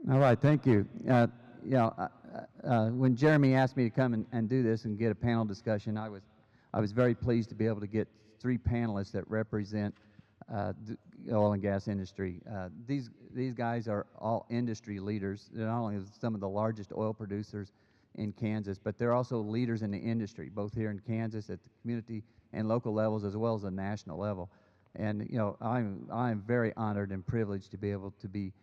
All right, thank you. When Jeremy asked me to come and do this and get a panel discussion, I was very pleased to be able to get three panelists that represent the oil and gas industry. These guys are all industry leaders. They're not only some of the largest oil producers in Kansas, but they're also leaders in the industry, both here in Kansas at the community and local levels, as well as the national level. And I'm very honored and privileged to be able to be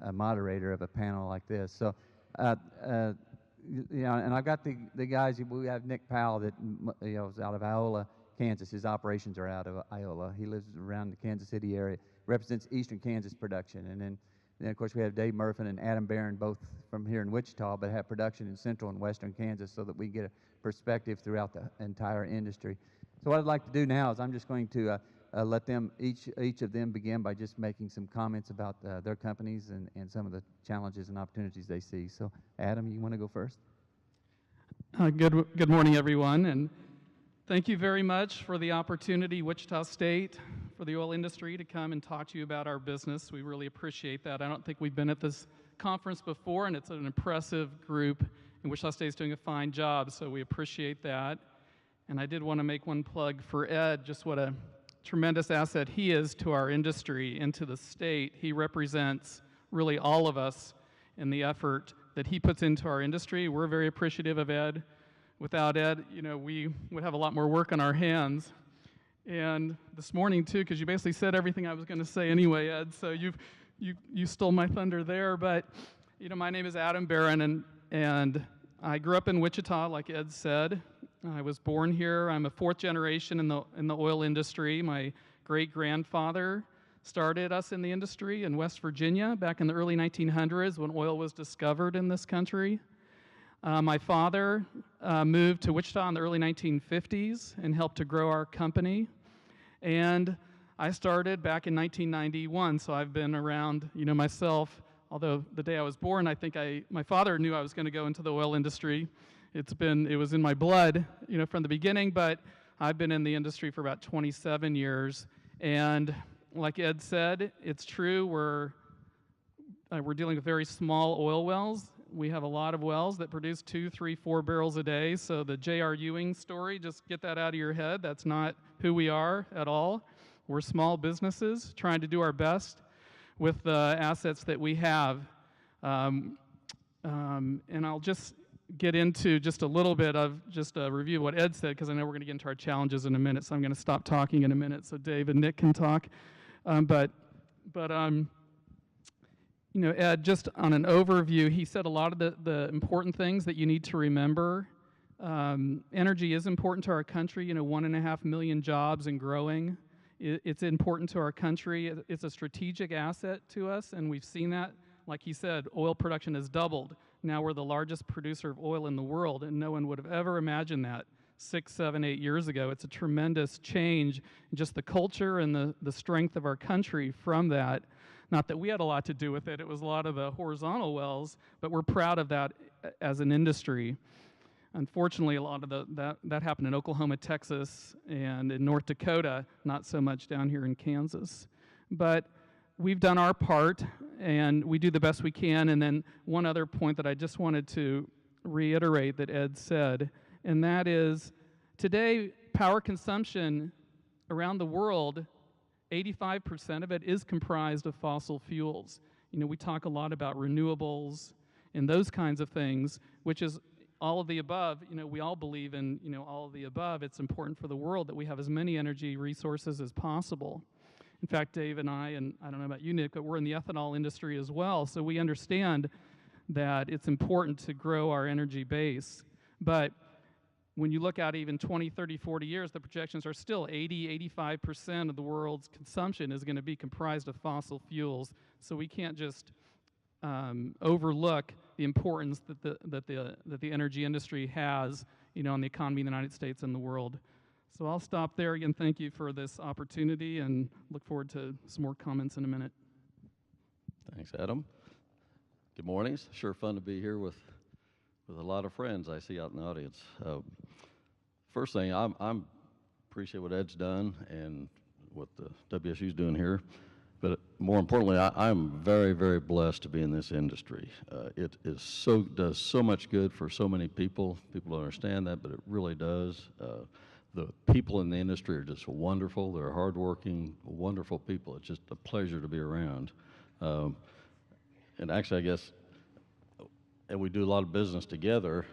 a moderator of a panel like this. So, and I've got the guys. We have Nick Powell that is out of Iola, Kansas. His operations are out of Iola. He lives around the Kansas City area, represents Eastern Kansas production. And then of course we have Dave Murphy and Adam Barron, both from here in Wichita, but have production in Central and Western Kansas, so that we get a perspective throughout the entire industry. So what I'd like to do now is I'm just going to let them, each of them, begin by just making some comments about their companies and some of the challenges and opportunities they see. So, Adam, you want to go first? Good morning, everyone, and thank you very much for the opportunity, Wichita State, for the oil industry to come and talk to you about our business. We really appreciate that. I don't think we've been at this conference before, and it's an impressive group, and Wichita State is doing a fine job, so we appreciate that. And I did want to make one plug for Ed, just what a tremendous asset he is to our industry and to the state. He represents really all of us in the effort that he puts into our industry. We're very appreciative of Ed. Without Ed, we would have a lot more work on our hands. And this morning too, because you basically said everything I was going to say anyway, Ed, so you stole my thunder there. But my name is Adam Barron, and I grew up in Wichita, like Ed said. I was born here. I'm a fourth generation in the oil industry. My great-grandfather started us in the industry in West Virginia back in the early 1900s when oil was discovered in this country. My father moved to Wichita in the early 1950s and helped to grow our company. And I started back in 1991, so I've been around, myself. Although the day I was born, I think my father knew I was going to go into the oil industry. It was in my blood, from the beginning, but I've been in the industry for about 27 years. And like Ed said, it's true, we're dealing with very small oil wells. We have a lot of wells that produce 2, 3, 4 barrels a day. So the J.R. Ewing story, just get that out of your head. That's not who we are at all. We're small businesses trying to do our best with the assets that we have. And I'll just get into just a little bit of just a review of what Ed said, because I know we're going to get into our challenges in a minute, so I'm going to stop talking in a minute so Dave and Nick can talk. Ed, just on an overview, he said a lot of the important things that you need to remember. Energy is important to our country, 1.5 million jobs and growing. It's important to our country. It's a strategic asset to us, and we've seen that. Like he said, oil production has doubled. Now we're the largest producer of oil in the world, and no one would have ever imagined that 6, 7, 8 years ago. It's a tremendous change in just the culture and the strength of our country from that. Not that we had a lot to do with it. It was a lot of the horizontal wells, but we're proud of that as an industry. Unfortunately, a lot of that happened in Oklahoma, Texas, and in North Dakota, not so much down here in Kansas. But we've done our part, and we do the best we can. And then one other point that I just wanted to reiterate that Ed said, and that is, today, power consumption around the world, 85% of it is comprised of fossil fuels. We talk a lot about renewables and those kinds of things, which is all of the above. We all believe in, all of the above. It's important for the world that we have as many energy resources as possible. In fact, Dave and I don't know about you, Nick, but we're in the ethanol industry as well, so we understand that it's important to grow our energy base. But when you look out even 20, 30, 40 years, the projections are still 80, 85% of the world's consumption is going to be comprised of fossil fuels. So we can't just overlook the importance that the energy industry has, on the economy of the United States and the world. So I'll stop there. Again, thank you for this opportunity, and look forward to some more comments in a minute. Thanks, Adam. Good morning. It's sure fun to be here with a lot of friends I see out in the audience. First thing, I'm appreciate what Ed's done and what the WSU's doing here. But more importantly, I'm very, very blessed to be in this industry. It does so much good for so many people. People don't understand that, but it really does. The people in the industry are just wonderful. They're hardworking, wonderful people. It's just a pleasure to be around. And actually, I guess, and we do a lot of business together.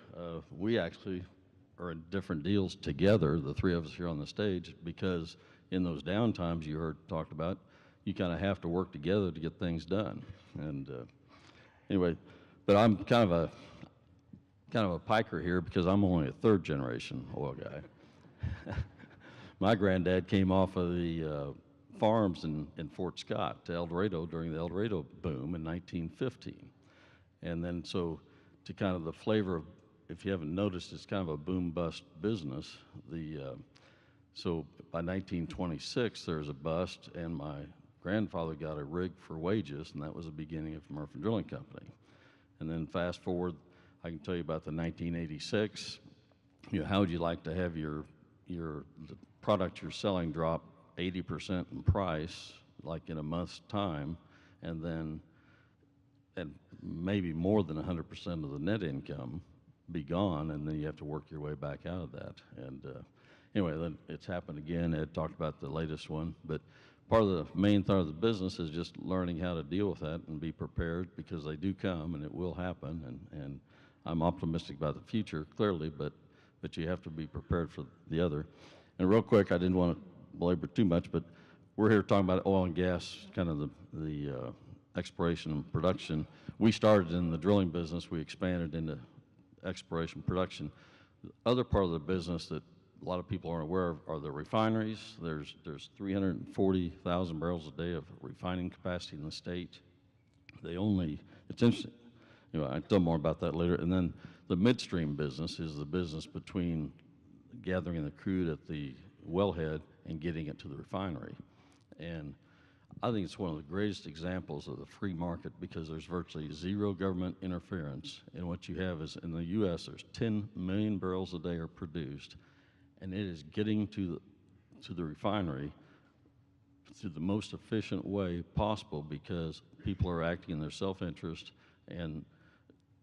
We actually are in different deals together, the three of us here on the stage, because in those downtimes you heard talked about, you kind of have to work together to get things done. And anyway, but I'm kind of a piker here because I'm only a third generation oil guy. My granddad came off of the farms in Fort Scott to El Dorado during the El Dorado boom in 1915. And then so to kind of the flavor of, if you haven't noticed, it's kind of a boom-bust business. So by 1926, there's a bust, and my grandfather got a rig for wages, and that was the beginning of Murphy Drilling Company. And then fast forward, I can tell you about the 1986. How would you like to have the product you're selling drop 80% in price, like in a month's time, and maybe more than 100% of the net income be gone, and then you have to work your way back out of that. And anyway, then it's happened again. Ed talked about the latest one, but part of the main part of the business is just learning how to deal with that and be prepared, because they do come and it will happen. And I'm optimistic about the future, clearly, but you have to be prepared for the other. And real quick, I didn't want to belabor too much, but we're here talking about oil and gas, kind of the exploration and production. We started in the drilling business. We expanded into exploration production. The other part of the business that a lot of people aren't aware of are the refineries. There's 340,000 barrels a day of refining capacity in the state. It's interesting, I'll tell more about that later. And then the midstream business is the business between gathering the crude at the wellhead and getting it to the refinery. And I think it's one of the greatest examples of the free market, because there's virtually zero government interference. And what you have is, in the U.S., there's 10 million barrels a day are produced, and it is getting to the refinery through the most efficient way possible, because people are acting in their self-interest and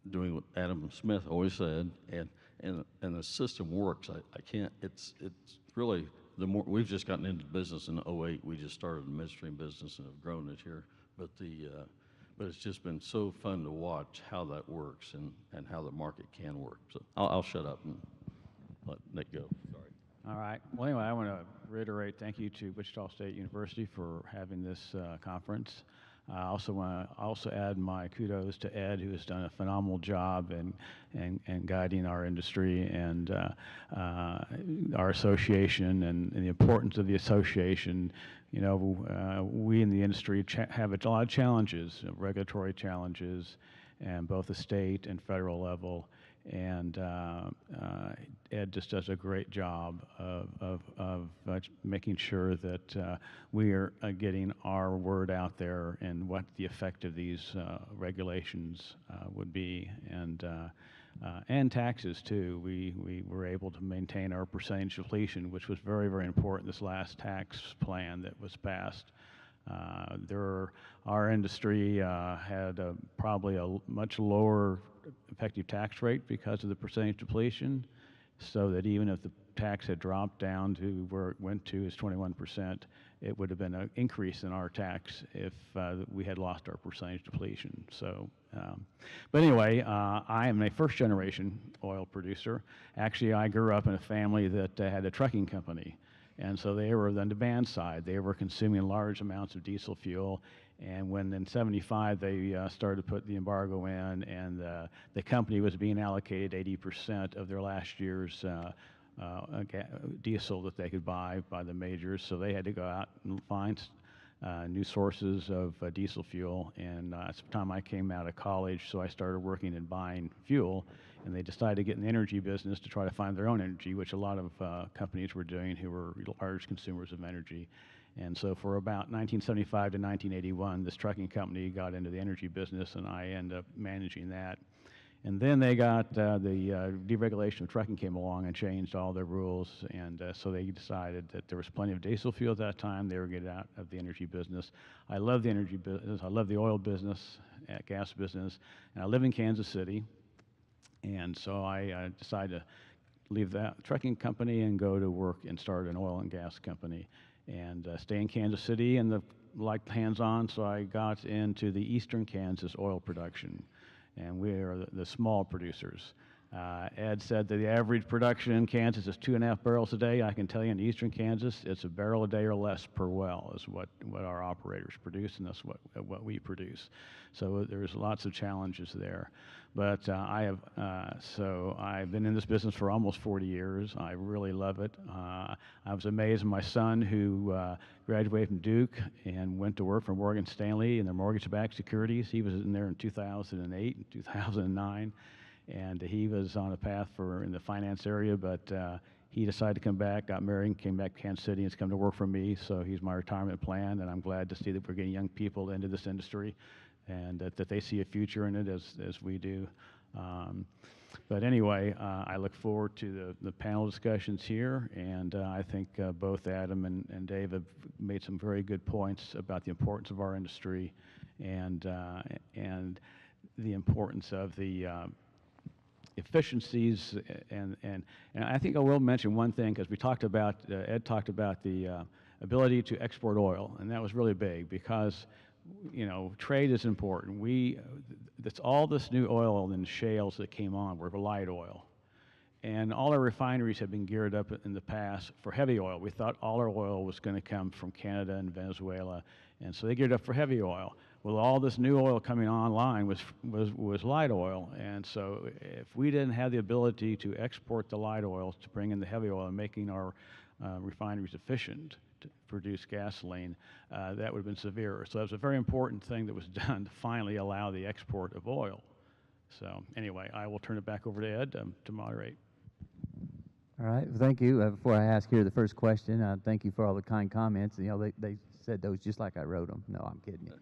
doing what Adam Smith always said, and the system works. I can't. It's really, we've just gotten into business in '08. We just started the midstream business and have grown it here. But it's just been so fun to watch how that works and how the market can work. So I'll shut up and let Nick go. Sorry. All right. Well, anyway, I want to reiterate thank you to Wichita State University for having this conference. I also want to add my kudos to Ed, who has done a phenomenal job in guiding our industry and our association, and the importance of the association. We in the industry have a lot of challenges, regulatory challenges, and both the state and federal level. And Ed just does a great job of making sure that we are getting our word out there and what the effect of these regulations would be, and taxes too. We were able to maintain our percentage depletion, which was very, very important this last tax plan that was passed. Our industry had probably a much lower effective tax rate because of the percentage depletion, so that even if the tax had dropped down to where it went to is 21%, it would have been an increase in our tax if we had lost our percentage depletion. So, but anyway, I am a first-generation oil producer. Actually, I grew up in a family that had a trucking company. And so they were on the demand side. They were consuming large amounts of diesel fuel. And when in '75 they started to put the embargo in, and the company was being allocated 80% of their last year's diesel that they could buy by the majors, so they had to go out and find new sources of diesel fuel. And that's the time I came out of college, so I started working and buying fuel. And they decided to get in the energy business to try to find their own energy, which a lot of companies were doing who were large consumers of energy. And so for about 1975 to 1981, this trucking company got into the energy business, and I ended up managing that. And then they got the deregulation of trucking came along and changed all their rules, and so they decided that there was plenty of diesel fuel at that time. They were getting out of the energy business. I love the energy business. I love the oil business, gas business, and I live in Kansas City. And so I decided to leave that trucking company and go to work and start an oil and gas company and stay in Kansas City and like hands-on, so I got into the eastern Kansas oil production. And we are the small producers. Ed said that the average production in Kansas is 2.5 barrels a day. I can tell you in eastern Kansas, it's a barrel a day or less per well is what our operators produce, and that's what we produce. So there's lots of challenges there. But I've been in this business for almost 40 years. I really love it. I was amazed my son, who graduated from Duke and went to work for Morgan Stanley in their mortgage-backed securities. He was in there in 2008 and 2009. And he was on a path in the finance area, but he decided to come back, got married, and came back to Kansas City, and has come to work for me. So he's my retirement plan, and I'm glad to see that we're getting young people into this industry, and that they see a future in it as we do. But anyway, I look forward to the panel discussions here, and I think both Adam and Dave have made some very good points about the importance of our industry and the importance of the efficiencies, and I think I will mention one thing, because we talked about, Ed talked about the ability to export oil, and that was really big because, you know, trade is important. That's all this new oil and shales that came on were light oil. And all our refineries have been geared up in the past for heavy oil. We thought all our oil was going to come from Canada and Venezuela, and so they geared up for heavy oil. Well, all this new oil coming online was light oil, and so if we didn't have the ability to export the light oil to bring in the heavy oil and making our refineries efficient to produce gasoline, that would have been severe. So that was a very important thing that was done to finally allow the export of oil. So anyway, I will turn it back over to Ed to moderate. All right, well, thank you. Before I ask here the first question, thank you for all the kind comments. You know, they said those just like I wrote them. No, I'm kidding you.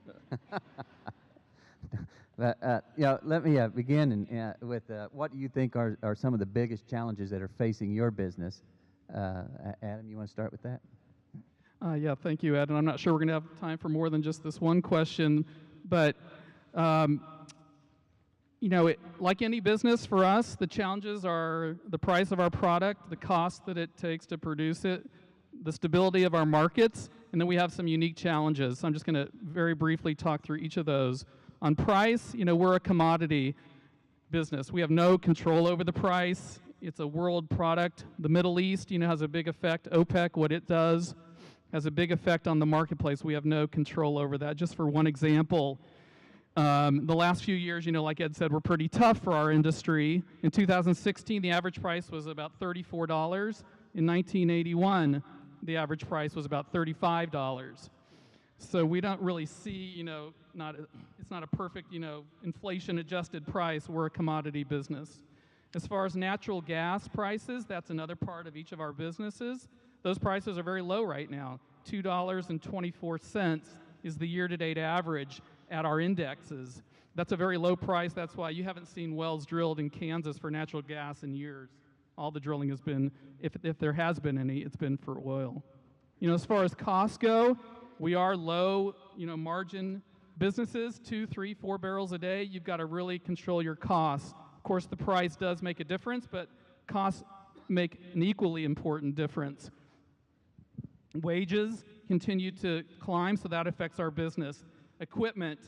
But you know, let me begin with what do you think are some of the biggest challenges that are facing your business? Adam, you want to start with that? Yeah, thank you, Ed. And I'm not sure we're going to have time for more than just this one question, but you know, like any business for us, the challenges are the price of our product, the cost that it takes to produce it, the stability of our markets, and then we have some unique challenges. So I'm just going to very briefly talk through each of those. On price, you know, we're a commodity business. We have no control over the price. It's a world product. The Middle East, you know, has a big effect. OPEC, what it does, has a big effect on the marketplace. We have no control over that. Just for one example, the last few years, you know, like Ed said, were pretty tough for our industry. In 2016, the average price was about $34. In 1981, the average price was about $35. So we don't really see, you know, it's not a perfect, you know, inflation-adjusted price. We're a commodity business. As far as natural gas prices, that's another part of each of our businesses. Those prices are very low right now. $2.24 is the year-to-date average at our indexes. That's a very low price. That's why you haven't seen wells drilled in Kansas for natural gas in years. All the drilling has been, if there has been any, it's been for oil. You know, as far as costs go, we are low, you know, margin businesses, 2, 3, 4 barrels a day. You've got to really control your costs. Of course, the price does make a difference, but costs make an equally important difference. Wages continue to climb, so that affects our business. Equipment,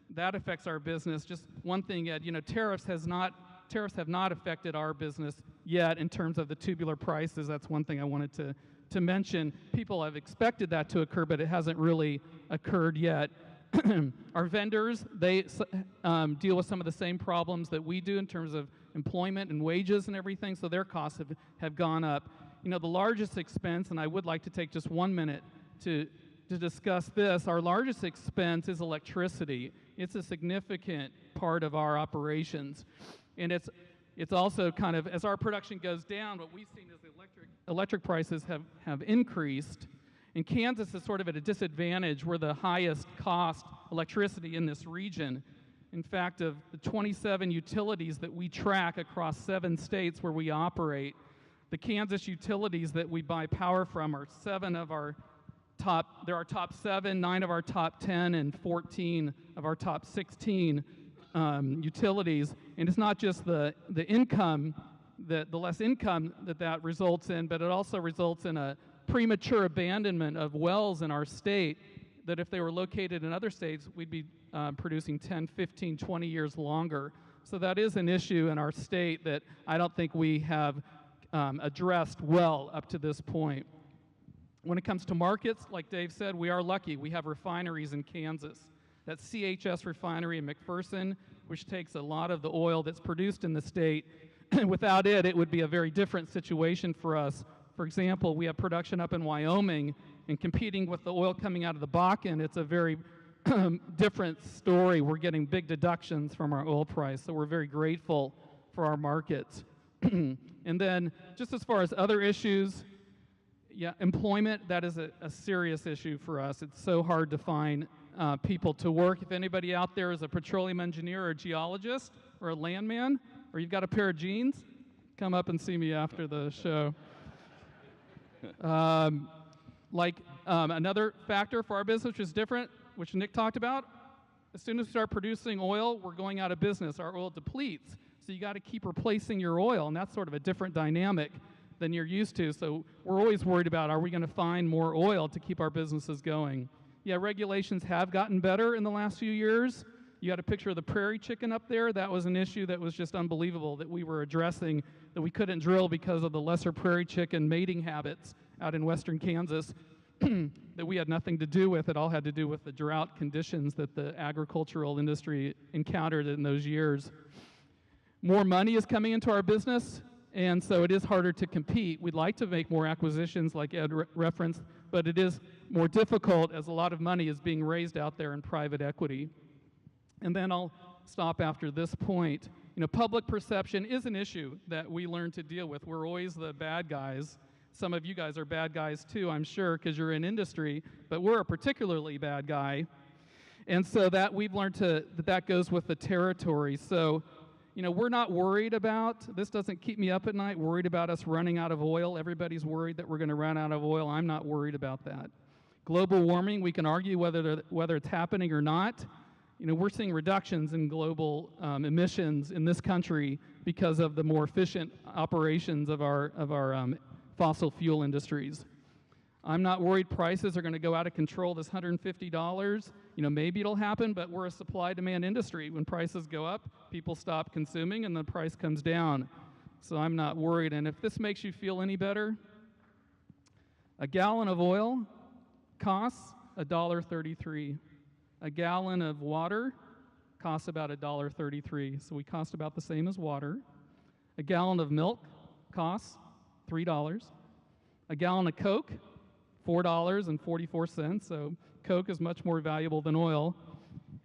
that affects our business. Just one thing, Ed, you know, tariffs have not affected our business yet in terms of the tubular prices. That's one thing I wanted to mention. People have expected that to occur, but it hasn't really occurred yet. Our vendors, they deal with some of the same problems that we do in terms of employment and wages and everything, so their costs have gone up. You know, the largest expense, and I would like to take just 1 minute to discuss this, our largest expense is electricity. It's a significant part of our operations. And it's also kind of, as our production goes down, what we've seen is the electric prices have increased. And Kansas is sort of at a disadvantage. We're the highest cost electricity in this region. In fact, of the 27 utilities that we track across 7 states where we operate, the Kansas utilities that we buy power from are 7 of our top, they're our top 7, 9 of our top 10, and 14 of our top 16 utilities. And it's not just the income, the less income that results in, but it also results in a premature abandonment of wells in our state that if they were located in other states, we'd be producing 10, 15, 20 years longer. So that is an issue in our state that I don't think we have addressed well up to this point. When it comes to markets, like Dave said, we are lucky. We have refineries in Kansas. That CHS refinery in McPherson, which takes a lot of the oil that's produced in the state. Without it, it would be a very different situation for us. For example, we have production up in Wyoming, and competing with the oil coming out of the Bakken, it's a very different story. We're getting big deductions from our oil price, so we're very grateful for our markets. And then, just as far as other issues, yeah, employment, that is a serious issue for us. It's so hard to find people to work. If anybody out there is a petroleum engineer or a geologist or a landman, or you've got a pair of jeans, come up and see me after the show. Another factor for our business which is different, which Nick talked about, as soon as we start producing oil, we're going out of business. Our oil depletes. So you got to keep replacing your oil, and that's sort of a different dynamic than you're used to. So we're always worried about, are we going to find more oil to keep our businesses going? Yeah, regulations have gotten better in the last few years. You got a picture of the prairie chicken up there. That was an issue that was just unbelievable that we were addressing, that we couldn't drill because of the lesser prairie chicken mating habits out in western Kansas that we had nothing to do with. It all had to do with the drought conditions that the agricultural industry encountered in those years. More money is coming into our business, and so it is harder to compete. We'd like to make more acquisitions like Ed referenced, but it is more difficult as a lot of money is being raised out there in private equity. And then I'll stop after this point. You know, public perception is an issue that we learn to deal with. We're always the bad guys. Some of you guys are bad guys too, I'm sure, because you're in industry, but we're a particularly bad guy. And so that we've learned that goes with the territory. So, you know, we're not worried about, this doesn't keep me up at night, worried about us running out of oil. Everybody's worried that we're going to run out of oil. I'm not worried about that. Global warming, we can argue whether it's happening or not. You know, we're seeing reductions in global emissions in this country because of the more efficient operations of our fossil fuel industries. I'm not worried prices are going to go out of control. This $150, you know, maybe it'll happen, but we're a supply-demand industry. When prices go up, people stop consuming and the price comes down. So I'm not worried. And if this makes you feel any better, a gallon of oil costs $1.33. A gallon of water costs about $1.33. So we cost about the same as water. A gallon of milk costs $3. A gallon of Coke, $4.44. So Coke is much more valuable than oil.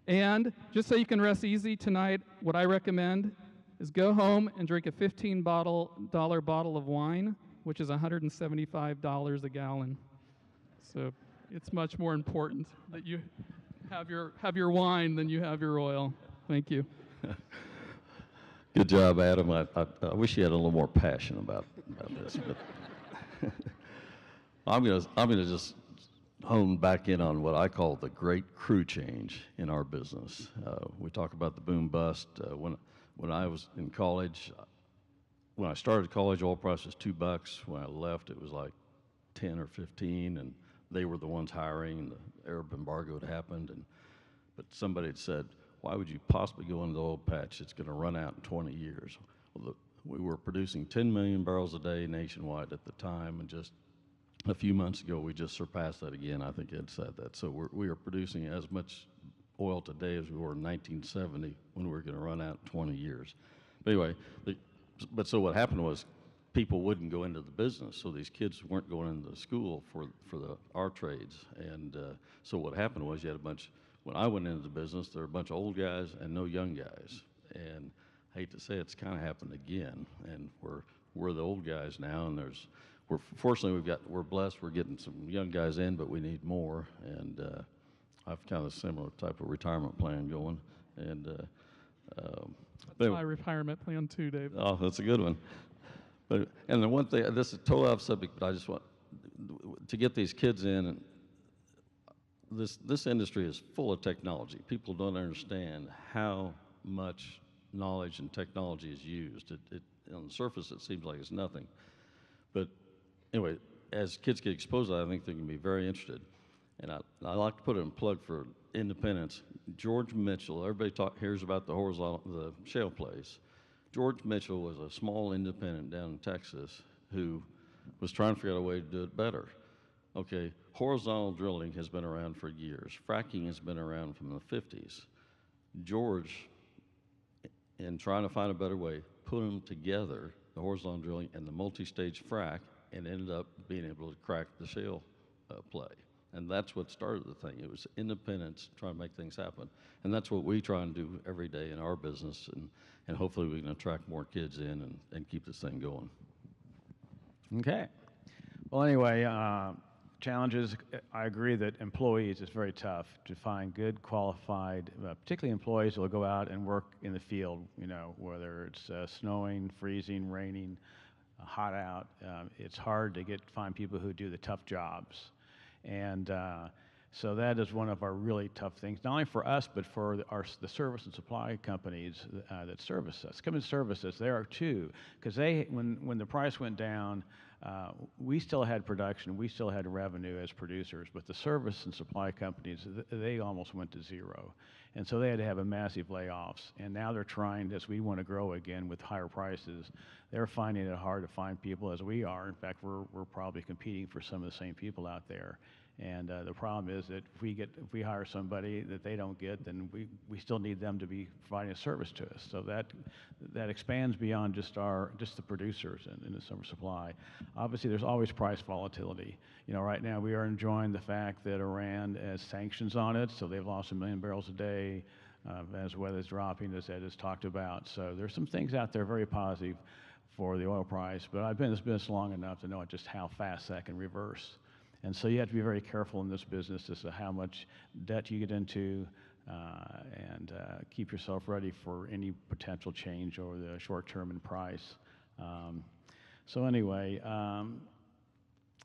And just so you can rest easy tonight, what I recommend is go home and drink a $15 bottle of wine, which is $175 a gallon. So it's much more important that you have your wine than you have your oil. Thank you. Good job, Adam. I wish you had a little more passion about this, but I'm gonna just hone back in on what I call the great crew change in our business. We talk about the boom bust. When I was in college, when I started college, oil price was $2. When I left, it was like 10 or 15, and they were the ones hiring, and the Arab embargo had happened, but somebody had said, why would you possibly go into the oil patch? It's going to run out in 20 years. Well, we were producing 10 million barrels a day nationwide at the time, and just a few months ago, we just surpassed that again. I think Ed said that. So we are producing as much oil today as we were in 1970 when we were going to run out in 20 years. But anyway, so what happened was people wouldn't go into the business, so these kids weren't going into school for our trades. And so what happened was you had a bunch, when I went into the business, there were a bunch of old guys and no young guys. And I hate to say it's kind of happened again. And we're the old guys now, and fortunately we're blessed, we're getting some young guys in, but we need more. And I've kind of a similar type of retirement plan going. And That's my retirement plan too, Dave. oh, that's a good one. But and the one thing, this is totally off subject, but I just want to get these kids in. And this industry is full of technology. People don't understand how much knowledge and technology is used. On the surface, it seems like it's nothing. But anyway, as kids get exposed, I think they're going to be very interested. And I like to put in a plug for independence. George Mitchell, everybody hears about the shale place. George Mitchell was a small independent down in Texas who was trying to figure out a way to do it better. Okay, horizontal drilling has been around for years. Fracking has been around from the 50s. George, in trying to find a better way, put them together, the horizontal drilling and the multi-stage frac, and ended up being able to crack the shale play. And that's what started the thing. It was independence trying to make things happen. And that's what we try and do every day in our business, and hopefully we can attract more kids in and keep this thing going. Okay. Well, anyway, challenges, I agree that employees is very tough to find good, qualified, particularly employees who will go out and work in the field, you know, whether it's snowing, freezing, raining, hot out. It's hard to find people who do the tough jobs. And so that is one of our really tough things, not only for us, but for the service and supply companies that service us. Come and service us, there are two, because when the price went down, we still had production, we still had revenue as producers, but the service and supply companies, they almost went to zero. And so they had to have a massive layoffs. And now they're trying, as we want to grow again with higher prices, they're finding it hard to find people as we are. In fact, we're probably competing for some of the same people out there. And the problem is that if we hire somebody that they don't get, then we still need them to be providing a service to us. So that expands beyond just the producers in the summer supply. Obviously, there's always price volatility. You know, right now we are enjoying the fact that Iran has sanctions on it, so they've lost 1 million barrels a day. As weather's dropping, as Ed has talked about. So there's some things out there very positive for the oil price. But I've been in this business long enough to know just how fast that can reverse. And so you have to be very careful in this business as to how much debt you get into and keep yourself ready for any potential change over the short term in price. So anyway,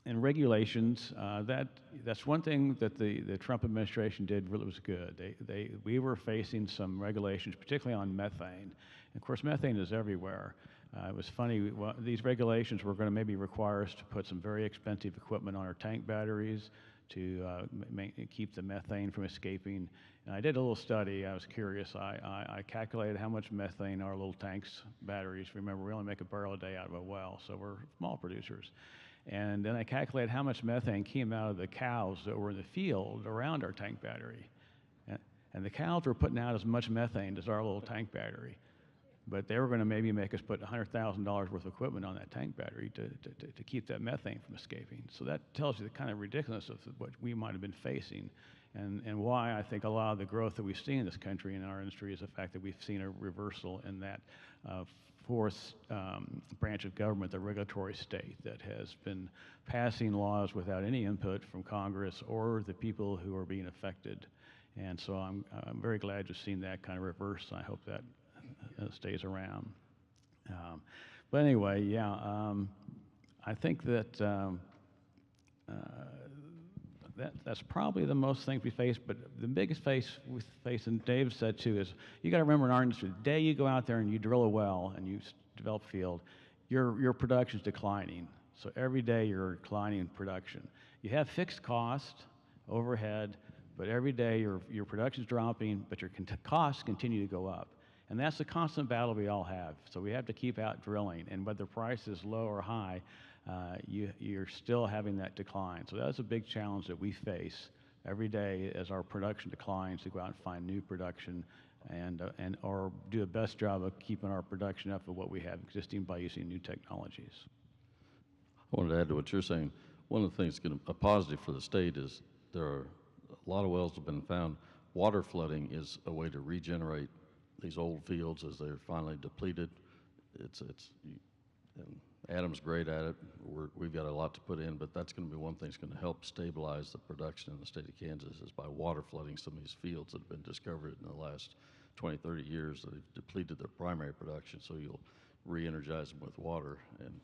and regulations, that's one thing that the Trump administration did really was good. We were facing some regulations, particularly on methane. And of course, methane is everywhere. It was funny, these regulations were going to maybe require us to put some very expensive equipment on our tank batteries to keep the methane from escaping. And I did a little study. I was curious. I calculated how much methane our little tanks, batteries, remember, we only make a barrel a day out of a well, so we're small producers. And then I calculated how much methane came out of the cows that were in the field around our tank battery. And the cows were putting out as much methane as our little tank battery. But they were going to maybe make us put $100,000 worth of equipment on that tank battery to keep that methane from escaping. So that tells you the kind of ridiculousness of what we might have been facing, and why I think a lot of the growth that we've seen in this country and in our industry is the fact that we've seen a reversal in that fourth branch of government, the regulatory state, that has been passing laws without any input from Congress or the people who are being affected. And so I'm very glad to have seen that kind of reverse. I hope that stays around. But anyway, yeah, I think that that's probably the most things we face. But the biggest we face, and Dave said too, is you got to remember in our industry, the day you go out there and you drill a well and you develop field, your production's declining. So every day you're declining in production. You have fixed cost, overhead, but every day your production's dropping, but your costs continue to go up. And that's the constant battle we all have. So we have to keep out drilling. And whether the price is low or high, you're still having that decline. So that's a big challenge that we face every day as our production declines, to go out and find new production or do a best job of keeping our production up of what we have existing by using new technologies. I wanted to add to what you're saying. One of the things that's a positive for the state is there are a lot of wells have been found. Water flooding is a way to regenerate these old fields as they're finally depleted. And Adam's great at it. We've got a lot to put in, but that's going to be one thing that's going to help stabilize the production in the state of Kansas, is by water flooding some of these fields that have been discovered in the last 20, 30 years, they've depleted their primary production, so you'll re-energize them with water. And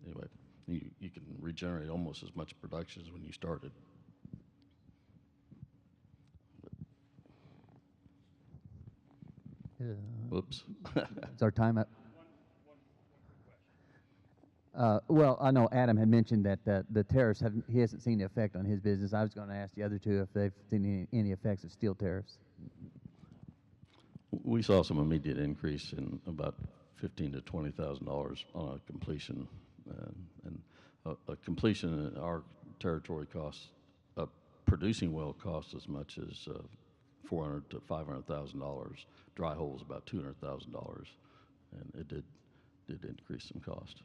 anyway, you can regenerate almost as much production as when you started. Whoops. Is our time up? Well, I know Adam had mentioned that the tariffs, he hasn't seen the effect on his business. I was going to ask the other two if they've seen any effects of steel tariffs. We saw some immediate increase in about $15,000 to $20,000 on a completion, and a completion in our territory costs, producing well costs as much as $400,000 to $500,000. Dry holes about $200,000, and it did increase some cost.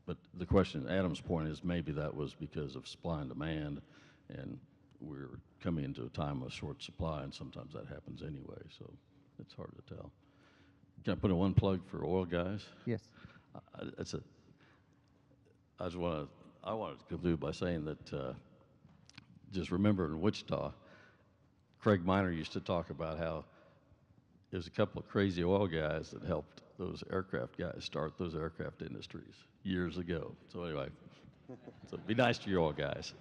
But the question, Adam's point is maybe that was because of supply and demand, and we're coming into a time of short supply, and sometimes that happens anyway, so it's hard to tell. Can I put in one plug for oil guys? Yes. I wanted to conclude by saying that just remember in Wichita, Craig Miner used to talk about how there's a couple of crazy oil guys that helped those aircraft guys start those aircraft industries years ago. So anyway, so be nice to your oil guys.